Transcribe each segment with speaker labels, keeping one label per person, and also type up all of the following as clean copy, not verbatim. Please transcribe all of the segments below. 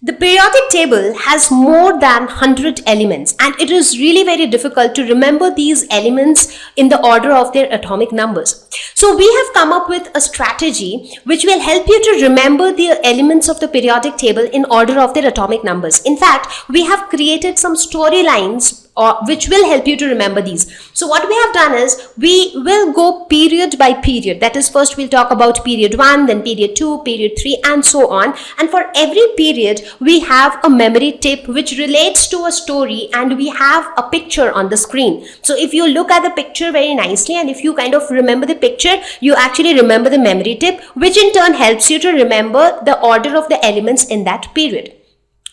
Speaker 1: The periodic table has more than 100 elements, and it is really very difficult to remember these elements in the order of their atomic numbers. So we have come up with a strategy which will help you to remember the elements of the periodic table in order of their atomic numbers. In fact, we have created some storylines which will help you to remember these. So what we have done is, we will go period by period. That is, first we'll talk about period 1, then period 2, period 3, and so on. And for every period, we have a memory tip which relates to a story, and we have a picture on the screen. So if you look at the picture very nicely, and if you kind of remember the picture, you actually remember the memory tip, which in turn helps you to remember the order of the elements in that period.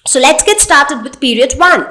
Speaker 1: So let's get started with period 1.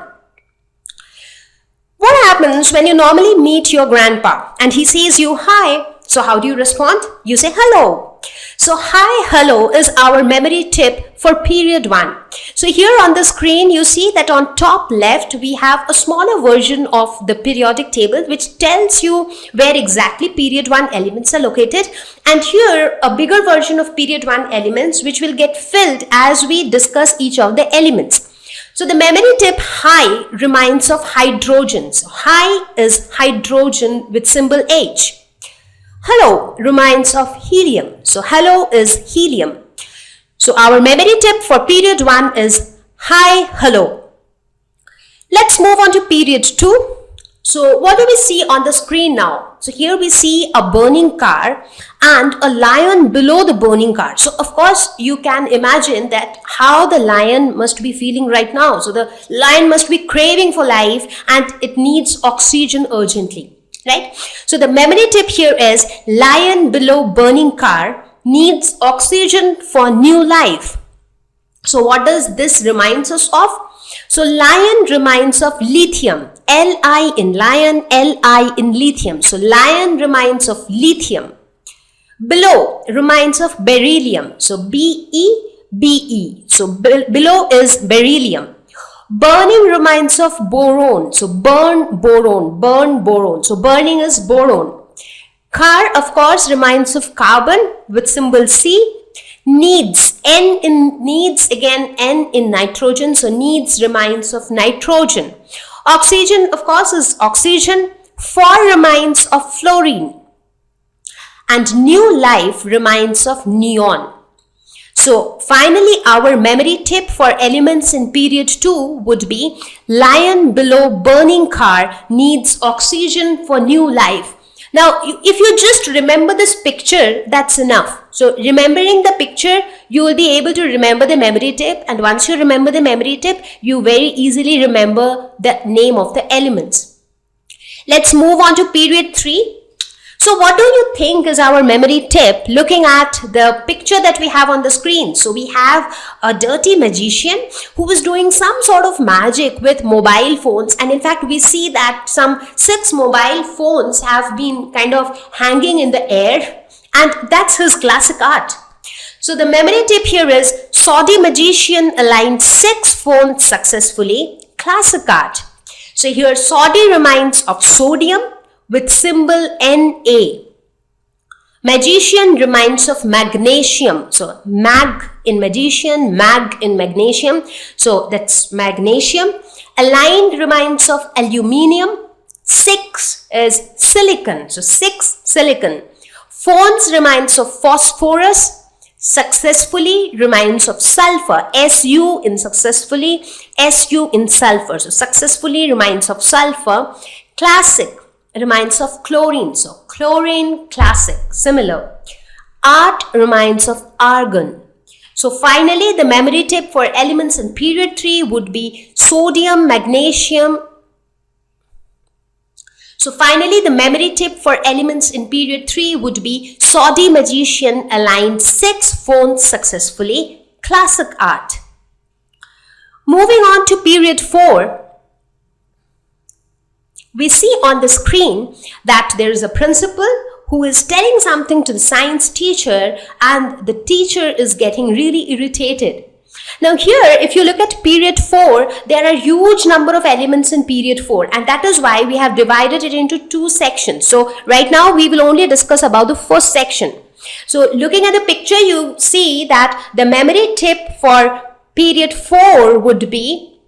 Speaker 1: What happens when you normally meet your grandpa and he says you hi? So how do you respond? You say hello. So hi, hello is our memory tip for period 1. So here on the screen you see that on top left we have a smaller version of the periodic table which tells you where exactly period 1 elements are located, and here a bigger version of period 1 elements which will get filled as we discuss each of the elements. So the memory tip hi reminds of hydrogen. So hi is hydrogen with symbol H. Hello reminds of helium. So hello is helium. So our memory tip for period 1 is hi, hello. Let's move on to period 2. So what do we see on the screen now? So here we see a burning car and a lion below the burning car. So of course you can imagine that how the lion must be feeling right now. So the lion must be craving for life and it needs oxygen urgently, right? So the memory tip here is lion below burning car needs oxygen for new life. So what does this reminds us of? So lion reminds of lithium. Li in lion, Li in lithium. So lion reminds of lithium. Below reminds of beryllium. So Be. So below is beryllium. Burning reminds of boron. So burn boron. So burning is boron. Car of course reminds of carbon with symbol C. Needs, N in needs, again N in nitrogen. So needs reminds of nitrogen. Oxygen of course is oxygen. For reminds of fluorine. And new life reminds of neon. So finally our memory tip for elements in period 2 would be lion below burning car needs oxygen for new life. Now if you just remember this picture, that's enough. So remembering the picture, you will be able to remember the memory tip, and once you remember the memory tip, you very easily remember the name of the elements. Let's move on to period 3. So what do you think is our memory tip looking at the picture that we have on the screen? So we have a dirty magician who is doing some sort of magic with mobile phones, and in fact we see that some 6 mobile phones have been kind of hanging in the air, and that's his classic art. So the memory tip here is Saudi magician aligned 6 phones successfully, classic art. So here Saudi reminds of sodium with symbol Na. Magician reminds of magnesium. So mag in magician, mag in magnesium. So that's magnesium. Aligned reminds of aluminium. 6 is silicon. So 6 silicon. Phones reminds of phosphorus. Successfully reminds of sulfur. Su in successfully, Su in sulfur. So successfully reminds of sulfur. Classic reminds of chlorine. So chlorine, classic, similar. Art reminds of argon. So finally the memory tip for elements in period 3 would be sodium, magnesium. So finally the memory tip for elements in period 3 would be Saudi magician aligned 6 phones successfully, classic art. Moving on to period 4. We see on the screen that there is a principal who is telling something to the science teacher, and the teacher is getting really irritated. Now here, if you look at period 4, there are huge number of elements in period 4, and that is why we have divided it into 2 sections. So right now we will only discuss about the first section. So looking at the picture, you see that the memory tip for period 4 would be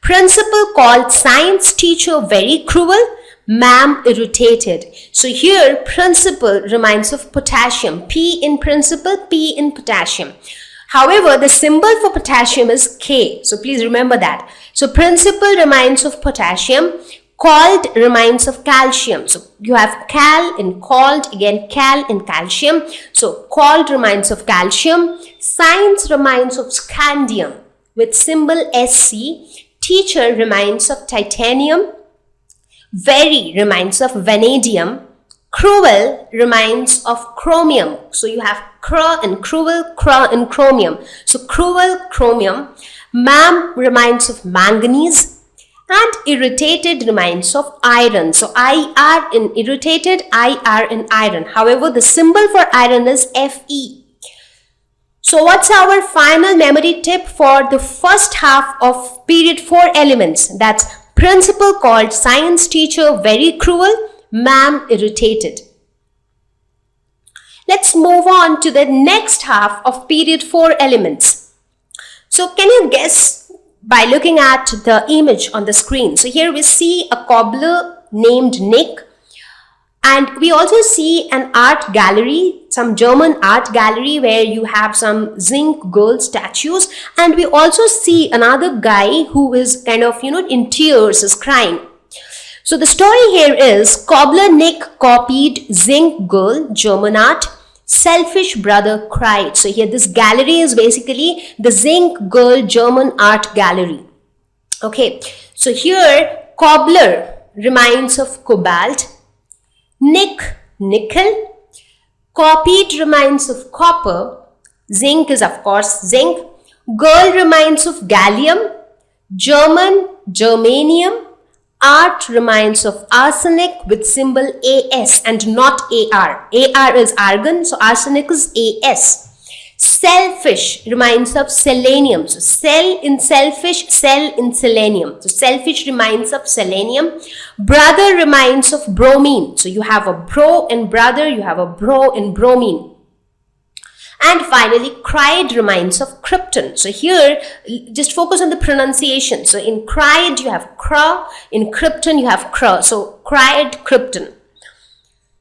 Speaker 1: principal called science teacher very cruel, ma'am irritated. So here principal reminds of potassium. P in principal, P in potassium. However, the symbol for potassium is K. So please remember that. So principal reminds of potassium. Called reminds of calcium. So you have cal in called, again cal in calcium. So called reminds of calcium. Science reminds of scandium with symbol SC. Teacher reminds of titanium. Very reminds of vanadium. Cruel reminds of chromium. So you have cr and cruel, cr and chromium. So cruel, chromium. Ma'am reminds of manganese. And irritated reminds of iron. So IR in irritated, IR in iron. However, the symbol for iron is Fe. So what's our final memory tip for the first half of period 4 elements? That's principal called science teacher very cruel, ma'am irritated. Let's move on to the next half of period 4 elements. So can you guess by looking at the image on the screen? So here we see a cobbler named Nick, and we also see an art gallery, some German art gallery where you have some zinc girl statues, and we also see another guy who is kind of, in tears, is crying. So the story here is cobbler Nick copied zinc girl, German art. Selfish brother cried. So here this gallery is basically the zinc girl German art gallery. Okay, so here cobbler reminds of cobalt, Nick nickel, copied reminds of copper, zinc is of course zinc, girl reminds of gallium, German germanium, art reminds of arsenic with symbol AS and not AR. AR is argon, so arsenic is AS. Selfish reminds of selenium. So cell in selfish, cell in selenium. So selfish reminds of selenium. Brother reminds of bromine. So you have a bro in brother, you have a bro in bromine. And finally, cried reminds of krypton. So here, just focus on the pronunciation. So in cried, you have cr. In krypton, you have cr. So cried, krypton.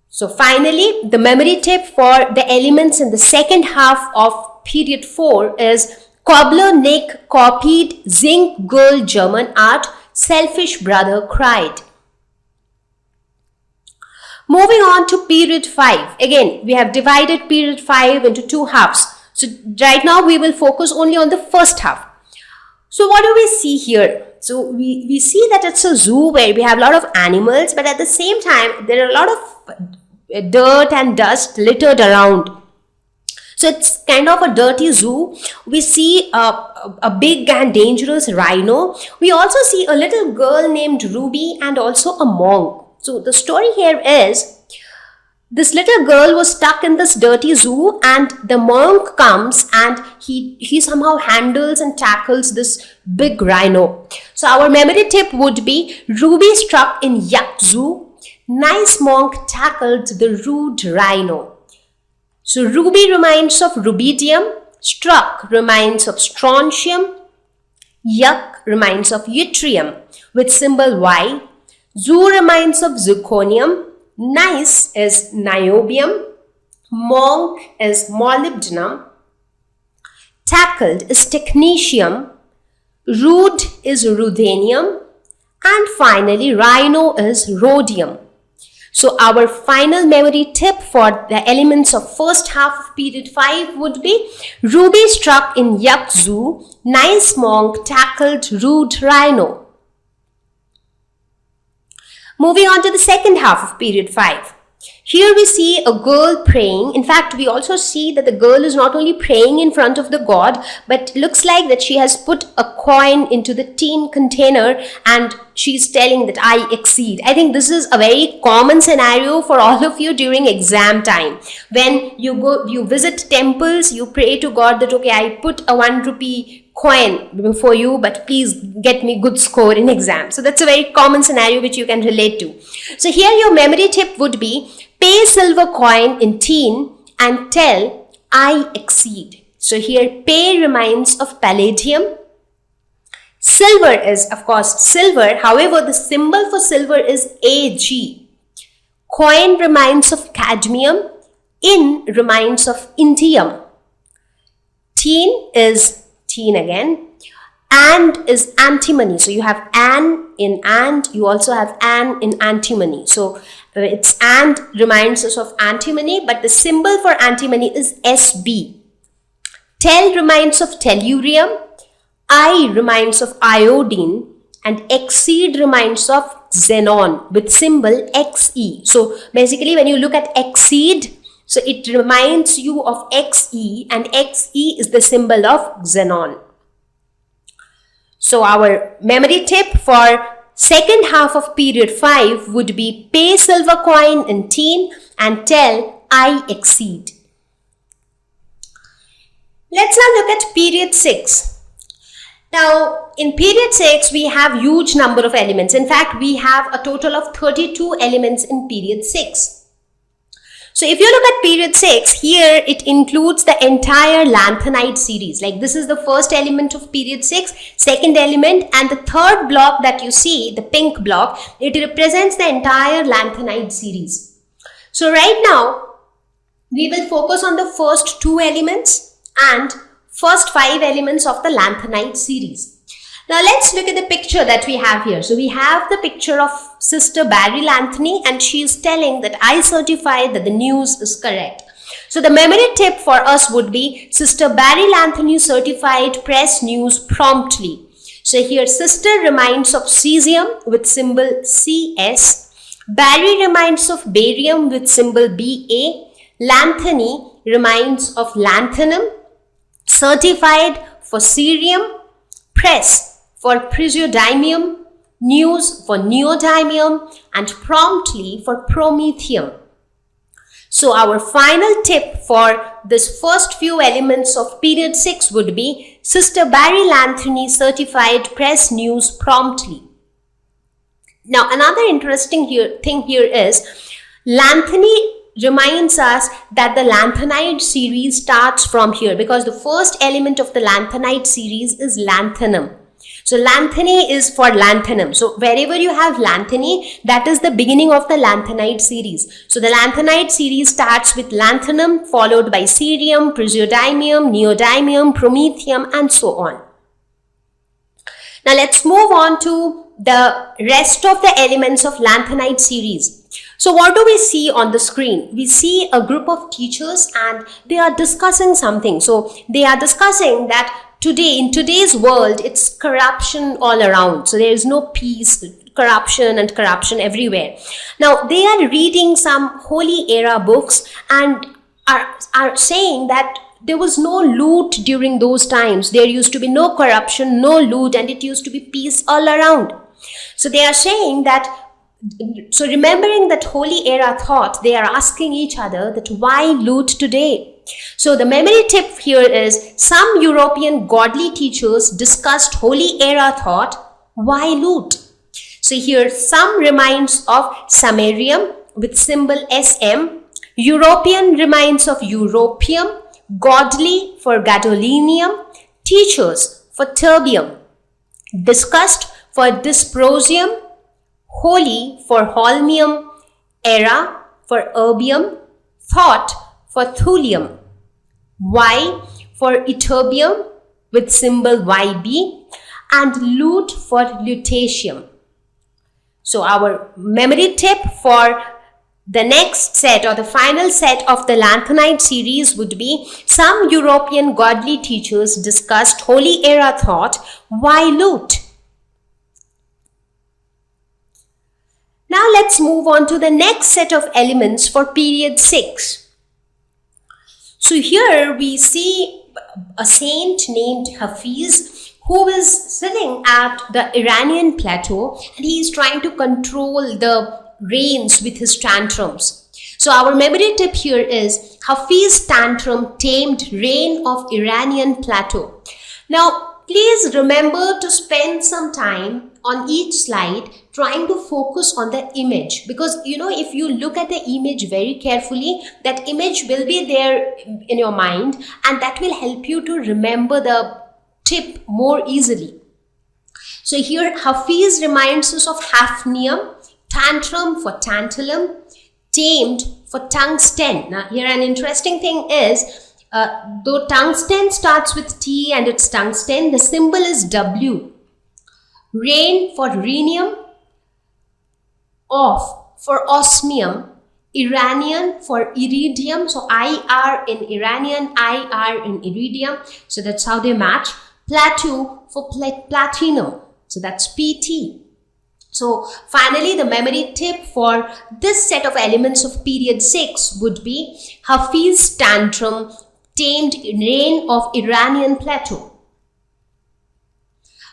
Speaker 1: So finally, the memory tip for the elements in the second half of period 4 is cobbler Nick copied zinc girl German art. Selfish brother cried. Moving on to period 5. Again, we have divided period 5 into 2 halves. So right now we will focus only on the first half. So what do we see here? So we see that it's a zoo where we have a lot of animals, but at the same time there are a lot of dirt and dust littered around. So it's kind of a dirty zoo. We see a big and dangerous rhino. We also see a little girl named Ruby and also a monk. So the story here is this little girl was stuck in this dirty zoo, and the monk comes and he somehow handles and tackles this big rhino. So our memory tip would be Ruby struck in yuck zoo. Nice monk tackled the rude rhino. So Ruby reminds of rubidium. Struck reminds of strontium. Yuck reminds of yttrium with symbol Y. Zoo reminds of zirconium. Nice is niobium. Monk is molybdenum. Tackled is technetium. Rude is ruthenium. And finally, rhino is rhodium. So our final memory tip for the elements of first half of period 5 would be Ruby struck in yuck zoo. Nice monk tackled rude rhino. Moving on to the second half of period 5. Here we see a girl praying. In fact, we also see that the girl is not only praying in front of the god, but looks like that she has put a coin into the tin container and she's telling that I exceed. I think this is a very common scenario for all of you during exam time. When you visit temples, you pray to God that, okay, I put a 1 rupee coin before you, but please get me good score in exam. So that's a very common scenario which you can relate to. So here your memory tip would be pay silver coin in tin and tell I exceed. So here Pe reminds of palladium. Silver is, of course, silver. However, the symbol for silver is Ag. Coin reminds of cadmium. In reminds of indium. Teen is teen again. And is antimony. So you have an in and, you also have an in antimony. So it's and reminds us of antimony, but the symbol for antimony is Sb. Tel reminds of tellurium. I reminds of iodine, and exceed reminds of xenon with symbol Xe. So basically when you look at exceed, so it reminds you of Xe, and Xe is the symbol of xenon. So our memory tip for second half of period 5 would be Pe silver coin in teen and tell I exceed. Let's now look at period 6. Now, in period 6, we have huge number of elements. In fact, we have a total of 32 elements in period 6. So, if you look at period 6, here it includes the entire lanthanide series. Like this is the first element of period 6, second element, and the third block that you see, the pink block, it represents the entire lanthanide series. So, right now, we will focus on the first 2 elements and first 5 elements of the lanthanide series. Now let's look at the picture that we have here. So we have the picture of Sister Barry Lanthony, and she is telling that I certify that the news is correct. So the memory tip for us would be Sister Barry Lanthony certified press news promptly. So here Sister reminds of cesium with symbol Cs. Barry reminds of barium with symbol Ba. Lanthony reminds of lanthanum. Certified for cerium. Press for praseodymium, news for neodymium, and promptly for promethium. So our final tip for this first few elements of period 6 would be Sister Barry Lanthony certified press news promptly. Now another interesting thing here is Lanthony reminds us that the lanthanide series starts from here, because the first element of the lanthanide series is lanthanum. So lanthany is for lanthanum. So wherever you have lanthany, that is the beginning of the lanthanide series. So the lanthanide series starts with lanthanum, followed by cerium, praseodymium, neodymium, promethium, and so on. Now let's move on to the rest of the elements of lanthanide series. So what do we see on the screen? We see a group of teachers and they are discussing something. So they are discussing that today, in today's world, it's corruption all around. So there is no peace, corruption everywhere. Now they are reading some holy era books and are saying that there was no loot during those times. There used to be no corruption, no loot, and it used to be peace all around. So they are saying that, so remembering that holy era thought, they are asking each other that why loot today? So the memory tip here is some European godly teachers discussed holy era thought, why loot? So here some reminds of samarium with symbol SM, European reminds of europium, godly for gadolinium, teachers for terbium, discussed for dysprosium, holy for holmium, era for erbium, thought for thulium, Y for ytterbium with symbol YB, and loot for lutetium. So our memory tip for the next set or the final set of the lanthanide series would be some European godly teachers discussed holy era thought, why loot? Now let's move on to the next set of elements for period 6. So here we see a saint named Hafiz who is sitting at the Iranian plateau and he is trying to control the rains with his tantrums. So our memory tip here is Hafiz tantrum tamed rain of Iranian plateau. Now Please remember to spend some time on each slide trying to focus on the image, because if you look at the image very carefully, that image will be there in your mind, and that will help you to remember the tip more easily. So here Hafiz reminds us of hafnium, tantrum for tantalum, tamed for tungsten. Now here an interesting thing is, though tungsten starts with T and it's tungsten, the symbol is W. Rain for rhenium, off for osmium, Iranian for iridium, so IR in Iranian, IR in iridium, so that's how they match. Plateau for platinum, so that's PT. So finally, the memory tip for this set of elements of period 6 would be Hafiz tantrum, tamed rain of Iranian plateau.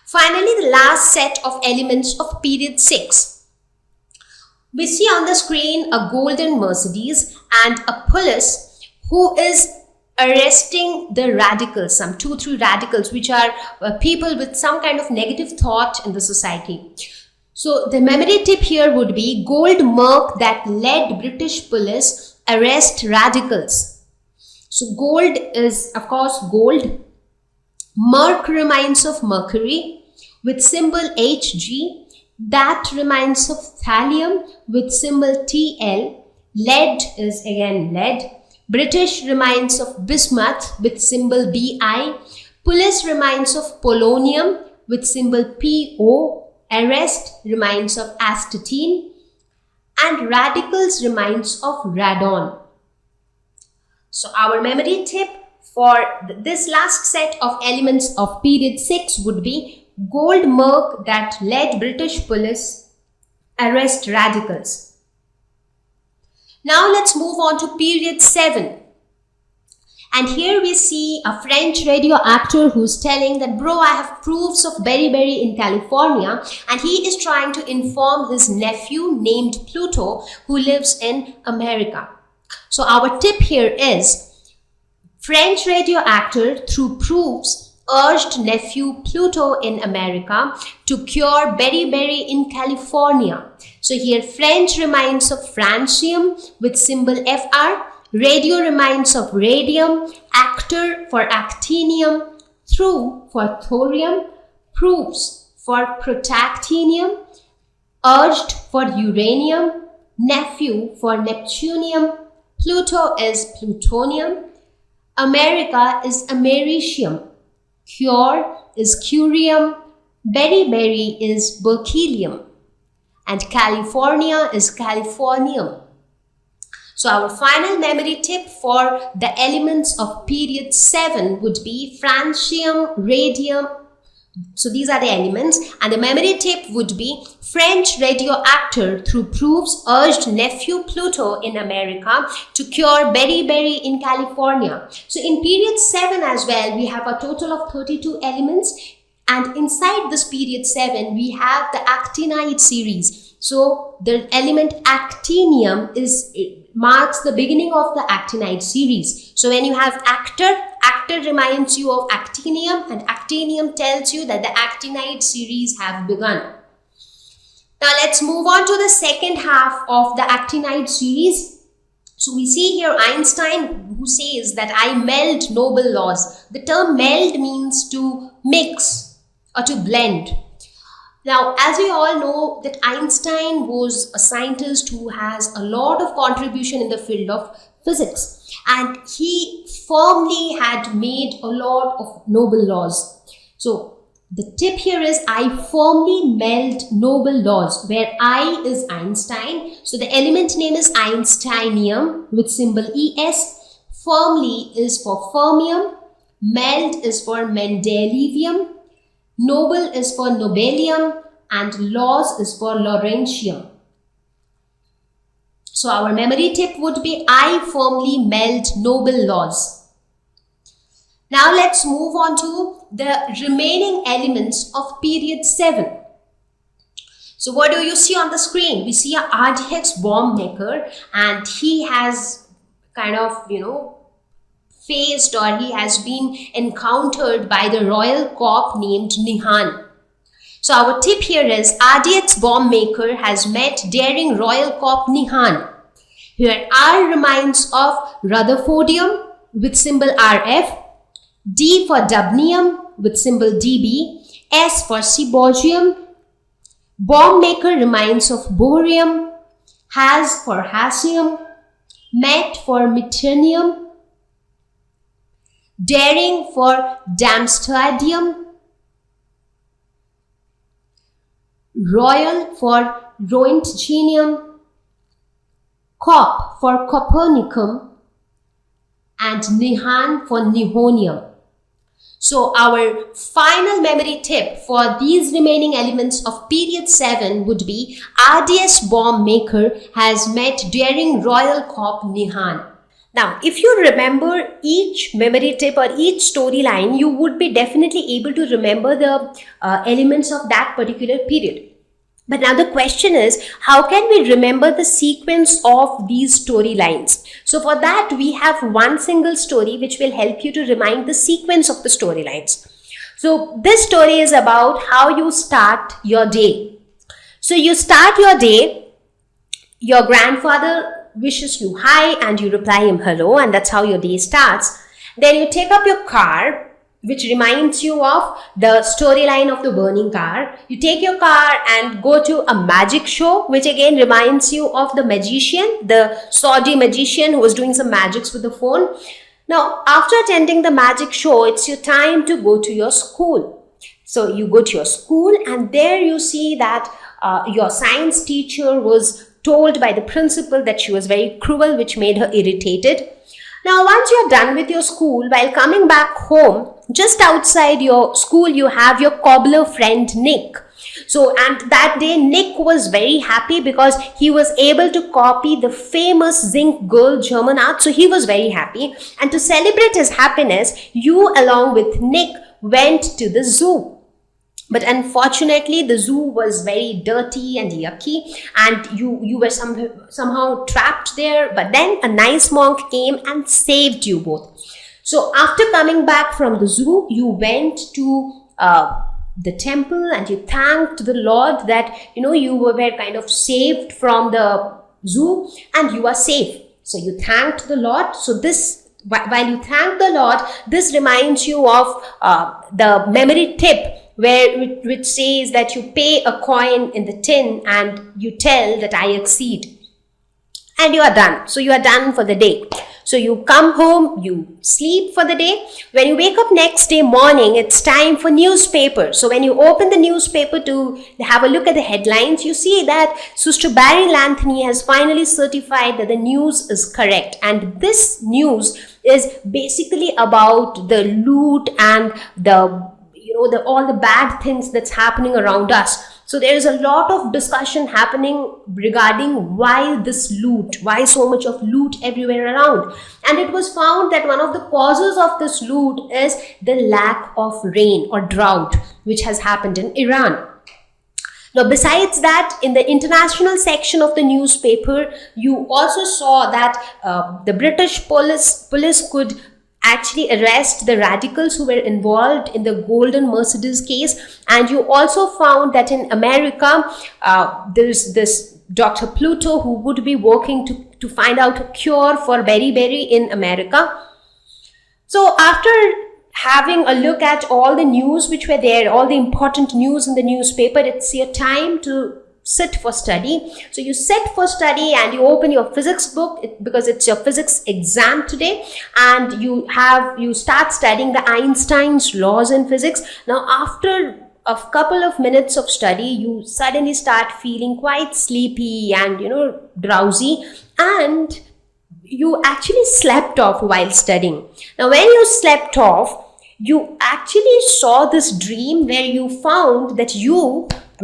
Speaker 1: Finally, the last set of elements of period 6. We see on the screen a golden Mercedes and a police who is arresting the radicals, some 2-3 radicals, which are people with some kind of negative thought in the society. So the memory tip here would be gold murk that led British police arrest radicals. So gold is of course gold. Murk reminds of mercury with symbol Hg. That reminds of thallium with symbol Tl. Lead is again lead. British reminds of bismuth with symbol Bi. Police reminds of polonium with symbol Po. Arrest reminds of astatine. And radicals reminds of radon. So our memory tip for this last set of elements of period 6 would be gold murk that led British police arrest radicals. Now let's move on to period 7. And here we see a French radio actor who's telling that, bro, I have proofs of berry in California, and he is trying to inform his nephew named Pluto who lives in America. So our tip here is French radio actor through proofs urged nephew Pluto in America to cure berry in California. So here French reminds of francium with symbol Fr, radio reminds of radium, actor for actinium, through for thorium, proofs for protactinium, urged for uranium, nephew for neptunium, Pluto is plutonium, America is americium, cure is curium, berry is berkelium, and California is californium. So our final memory tip for the elements of period 7 would be francium, radium. So these are the elements, and the memory tip would be French radio actor through proofs urged nephew Pluto in America to cure berry in California. So in period 7 as well, we have a total of 32 elements, and inside this period 7 we have the actinide series. So the element actinium marks the beginning of the actinide series. So when you have actor reminds you of actinium, and actinium tells you that the actinide series have begun. Now let's move on to the second half of the actinide series. So we see here Einstein, who says that I meld noble laws. The term meld means to mix or to blend. Now, as we all know that Einstein was a scientist who has a lot of contribution in the field of physics, and he firmly had made a lot of noble laws. So the tip here is I firmly meld noble laws, where I is Einstein. So the element name is Einsteinium with symbol Es. Firmly is for fermium. Meld is for Mendelevium. Noble is for nobelium, and laws is for Lawrentium. So our memory tip would be I firmly meld noble laws. Now let's move on to the remaining elements of period 7. So what do you see on the screen? We see a RDX bomb maker, and he has kind of, faced, or he has been encountered by the royal cop named Nihan. So our tip here is RDX bomb maker has met daring royal cop Nihan. Here R reminds of Rutherfordium with symbol RF, D for dubnium with symbol DB, S for seaborgium, bomb maker reminds of borium, has for hassium, met for meternium, daring for Darmstadtium, royal for Roentgenium, cop for Copernicum, and Nihan for Nihonium. So our final memory tip for these remaining elements of period 7 would be RDS bomb maker has met daring royal cop Nihan. Now, if you remember each memory tip or each storyline, you would be definitely able to remember the elements of that particular period. But now the question is, how can we remember the sequence of these storylines? So for that, we have one single story which will help you to remind the sequence of the storylines. So this story is about how you start your day. So you start your day, your grandfather wishes you hi and you reply him hello, and that's how your day starts. Then you take up your car, which reminds you of the storyline of the burning car. You take your car and go to a magic show, which again reminds you of the magician, the Saudi magician who was doing some magics with the phone. Now, after attending the magic show, it's your time to go to your school. So you go to your school and there you see that your science teacher was told by the principal that she was very cruel, which made her irritated. Now, once you're done with your school, while coming back home, just outside your school, you have your cobbler friend Nick. So, and that day Nick was very happy because he was able to copy the famous zinc girl German art. So he was very happy. And to celebrate his happiness, you along with Nick went to the zoo. But unfortunately, the zoo was very dirty and yucky, and you were somehow trapped there. But then a nice monk came and saved you both. So after coming back from the zoo, you went to the temple and you thanked the Lord that, you were kind of saved from the zoo and you are safe. So you thanked the Lord. So this, while you thank the Lord, this reminds you of the memory tip, which says that you pay a coin in the tin and you tell that I exceed. And you are done. So you are done for the day. So you come home, you sleep for the day. When you wake up next day morning, it's time for newspaper. So when you open the newspaper to have a look at the headlines, you see that Sister Barry Lanthony has finally certified that the news is correct. And this news is basically about the loot and all the bad things that's happening around us. So there is a lot of discussion happening regarding why this loot, why so much of loot everywhere around. And it was found that one of the causes of this loot is the lack of rain or drought, which has happened in Iran. Now, besides that, in the international section of the newspaper, you also saw that the British police could actually arrest the radicals who were involved in the Golden Mercedes case. And you also found that in America, there's this Dr. Pluto who would be working to find out a cure for beriberi in America. So after having a look at all the news which were there, all the important news in the newspaper, it's your time to sit for study. So you sit for study and you open your physics book because it's your physics exam today, and you start studying the Einstein's laws in physics. Now after a couple of minutes of study, you suddenly start feeling quite sleepy and drowsy, and you actually slept off while studying. Now when you slept off, you actually saw this dream where you found that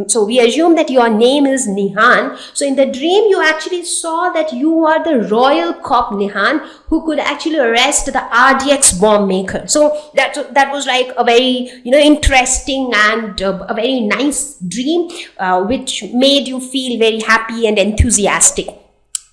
Speaker 1: so we assume that your name is Nihan. So in the dream, you actually saw that you are the royal cop Nihan who could actually arrest the RDX bomb maker. So that was like a very interesting and a very nice dream, which made you feel very happy and enthusiastic.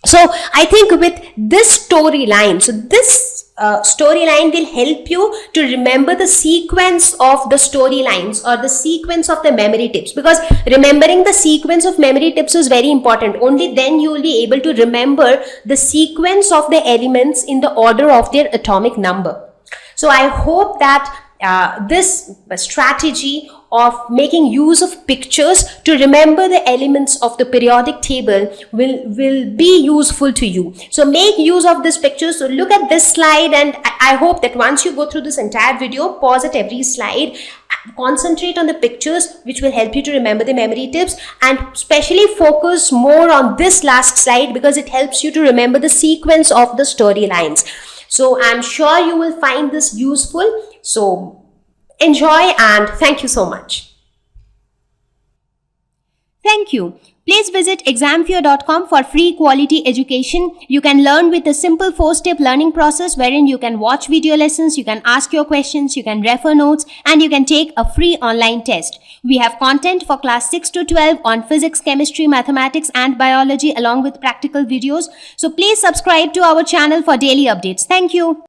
Speaker 1: So I think with this storyline, so this storyline will help you to remember the sequence of the storylines or the sequence of the memory tips, because remembering the sequence of memory tips is very important. Only then you will be able to remember the sequence of the elements in the order of their atomic number. So I hope that this strategy of making use of pictures to remember the elements of the periodic table will be useful to you. So make use of this picture. So look at this slide, and I hope that once you go through this entire video, pause at every slide, concentrate on the pictures which will help you to remember the memory tips, and especially focus more on this last slide because it helps you to remember the sequence of the storylines. So I'm sure you will find this useful. So enjoy, and thank you so much.
Speaker 2: Thank you. Please visit examfear.com for free quality education. You can learn with a simple 4-step learning process wherein you can watch video lessons, you can ask your questions, you can refer notes, and you can take a free online test. We have content for class 6 to 12 on physics, chemistry, mathematics, and biology along with practical videos. So please subscribe to our channel for daily updates. Thank you.